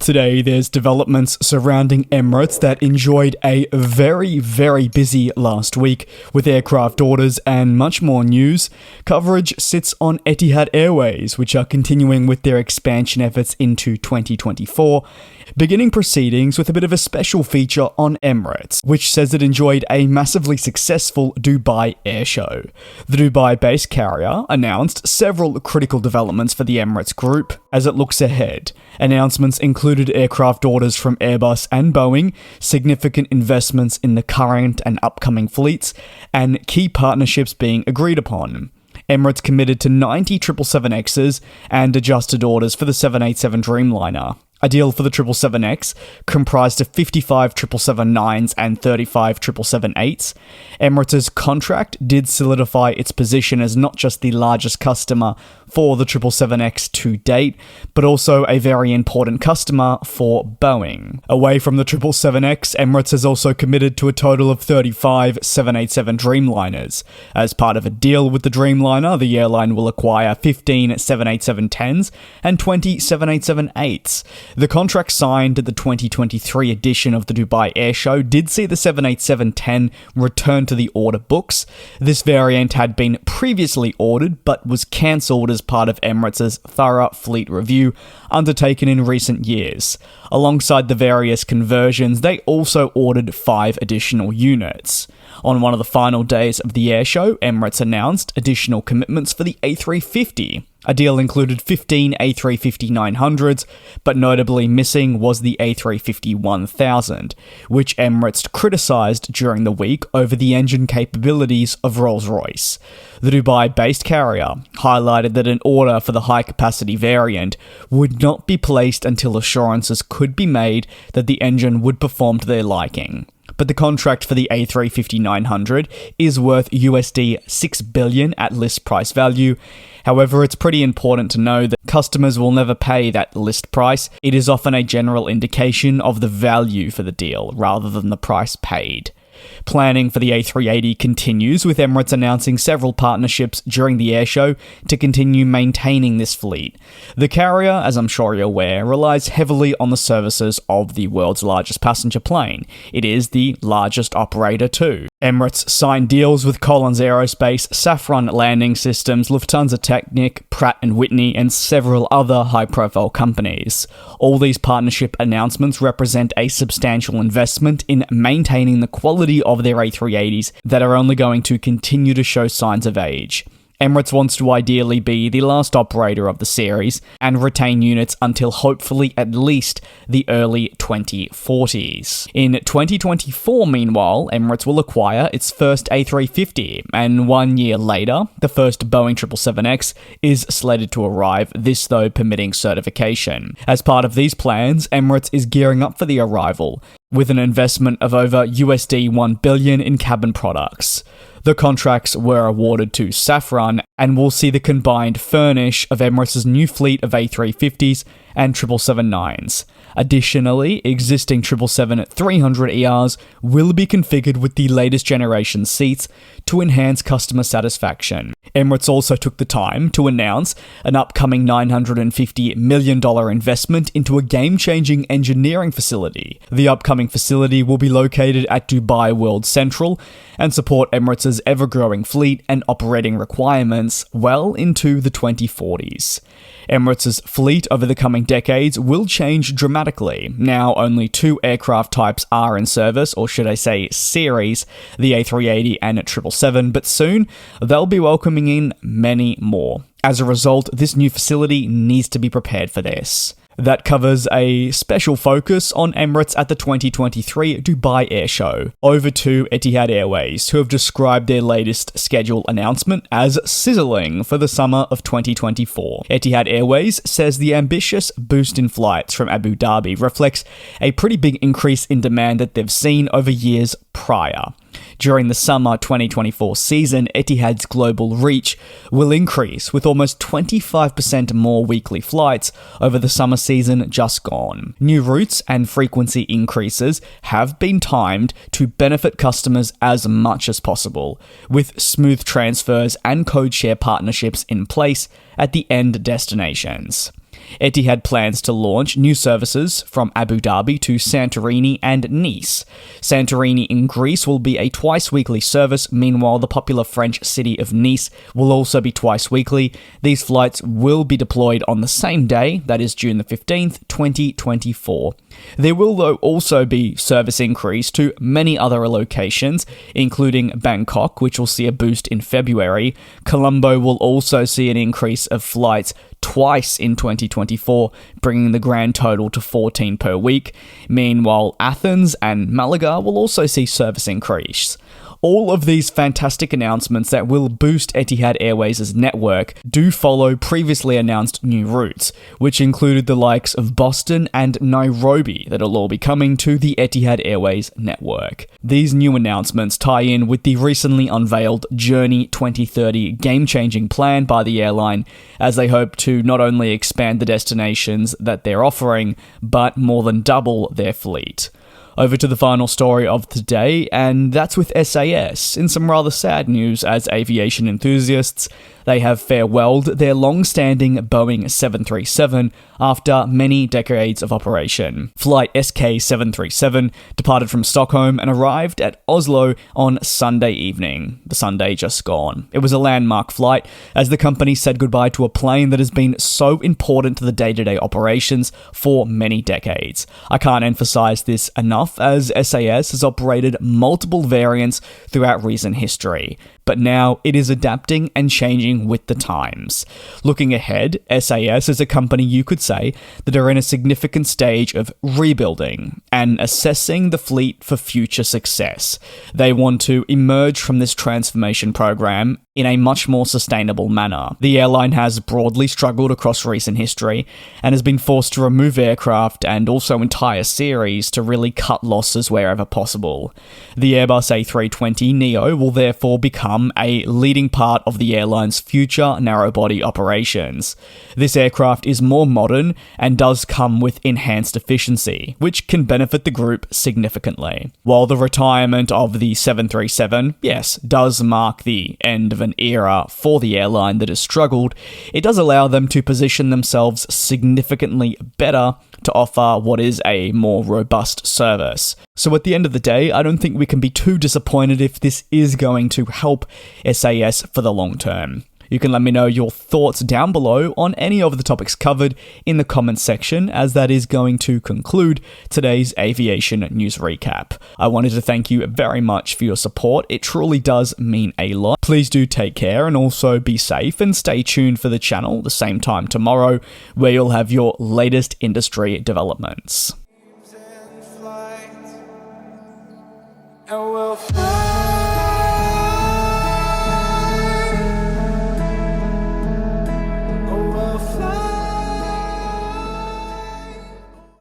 Today, there's developments surrounding Emirates that enjoyed a very, very busy last week with aircraft orders and much more news. Coverage sits on Etihad Airways, which are continuing with their expansion efforts into 2024, beginning proceedings with a bit of a special feature on Emirates, which says it enjoyed a massively successful Dubai Airshow. The Dubai-based carrier announced several critical developments for the Emirates group as it looks ahead. Announcements included aircraft orders from Airbus and Boeing, significant investments in the current and upcoming fleets, and key partnerships being agreed upon. Emirates committed to 90 777Xs and adjusted orders for the 787 Dreamliner. A deal for the 777X comprised of 55 777-9s and 35 777-8s. Emirates' contract did solidify its position as not just the largest customer for the 777X to date, but also a very important customer for Boeing. Away from the 777X, Emirates has also committed to a total of 35 787 Dreamliners. As part of a deal with the Dreamliner, the airline will acquire 15 787-10s and 20 787-8s. The contract signed at the 2023 edition of the Dubai Airshow did see the 787-10 return to the order books. This variant had been previously ordered but was cancelled as part of Emirates' thorough fleet review undertaken in recent years. Alongside the various conversions, they also ordered 5 additional units. On one of the final days of the airshow, Emirates announced additional commitments for the A350. A deal included 15 A350-900s, but notably missing was the A350-1000, which Emirates criticised during the week over the engine capabilities of Rolls-Royce. The Dubai-based carrier highlighted that an order for the high-capacity variant would not be placed until assurances could be made that the engine would perform to their liking. But the contract for the A350-900 is worth $6 billion at list price value. However, it's pretty important to know that customers will never pay that list price. It is often a general indication of the value for the deal rather than the price paid. Planning for the A380 continues, with Emirates announcing several partnerships during the airshow to continue maintaining this fleet. The carrier, as I'm sure you're aware, relies heavily on the services of the world's largest passenger plane. It is the largest operator too. Emirates signed deals with Collins Aerospace, Safran Landing Systems, Lufthansa Technik, Pratt & Whitney, and several other high-profile companies. All these partnership announcements represent a substantial investment in maintaining the quality of their A380s that are only going to continue to show signs of age. Emirates wants to ideally be the last operator of the series and retain units until hopefully at least the early 2040s. In 2024, meanwhile, Emirates will acquire its first A350, and 1 year later, the first Boeing 777X is slated to arrive, this though permitting certification. As part of these plans, Emirates is gearing up for the arrival, with an investment of over $1 billion in cabin products. The contracts were awarded to Safran and will see the combined furnish of Emirates' new fleet of A350s and 777-9s. Additionally, existing 777-300ERs will be configured with the latest generation seats to enhance customer satisfaction. Emirates also took the time to announce an upcoming $950 million investment into a game-changing engineering facility. The upcoming facility will be located at Dubai World Central and support Emirates' ever-growing fleet and operating requirements well into the 2040s. Emirates' fleet over the coming decades will change dramatically. Now only 2 aircraft types are in service, or should I say series, the A380 and 777, but soon they'll be welcoming in many more. As a result, this new facility needs to be prepared for this. That covers a special focus on Emirates at the 2023 Dubai Airshow. Over to Etihad Airways, who have described their latest schedule announcement as sizzling for the summer of 2024. Etihad Airways says the ambitious boost in flights from Abu Dhabi reflects a pretty big increase in demand that they've seen over years prior. During the summer 2024 season, Etihad's global reach will increase with almost 25% more weekly flights over the summer season just gone. New routes and frequency increases have been timed to benefit customers as much as possible, with smooth transfers and code share partnerships in place at the end destinations. Etihad plans to launch new services from Abu Dhabi to Santorini and Nice. Santorini in Greece will be a twice-weekly service, meanwhile the popular French city of Nice will also be twice weekly. These flights will be deployed on the same day, that is June the 15th, 2024. There will though also be service increase to many other locations, including Bangkok, which will see a boost in February. Colombo will also see an increase of flights twice in 2024, bringing the grand total to 14 per week. Meanwhile, Athens and Malaga will also see service increase. All of these fantastic announcements that will boost Etihad Airways' network do follow previously announced new routes, which included the likes of Boston and Nairobi that will all be coming to the Etihad Airways network. These new announcements tie in with the recently unveiled Journey 2030 game-changing plan by the airline, as they hope to not only expand the destinations that they're offering, but more than double their fleet. Over to the final story of the day, and that's with SAS. In some rather sad news as aviation enthusiasts, they have farewelled their long-standing Boeing 737 after many decades of operation. Flight SK737 departed from Stockholm and arrived at Oslo on Sunday evening. The Sunday just gone. It was a landmark flight as the company said goodbye to a plane that has been so important to the day-to-day operations for many decades. I can't emphasize this enough as SAS has operated multiple variants throughout recent history, but now it is adapting and changing with the times. Looking ahead, SAS is a company you could say that are in a significant stage of rebuilding and assessing the fleet for future success. They want to emerge from this transformation program in a much more sustainable manner. The airline has broadly struggled across recent history and has been forced to remove aircraft and also entire series to really cut losses wherever possible. The Airbus A320neo will therefore become a leading part of the airline's future narrow-body operations. This aircraft is more modern and does come with enhanced efficiency, which can benefit the group significantly. While the retirement of the 737, yes, does mark the end of an era for the airline that has struggled, it does allow them to position themselves significantly better to offer what is a more robust service. So at the end of the day, I don't think we can be too disappointed if this is going to help SAS for the long term. You can let me know your thoughts down below on any of the topics covered in the comments section, as that is going to conclude today's aviation news recap. I wanted to thank you very much for your support. It truly does mean a lot. Please do take care and also be safe, and stay tuned for the channel the same time tomorrow, where you'll have your latest industry developments. And we'll fly.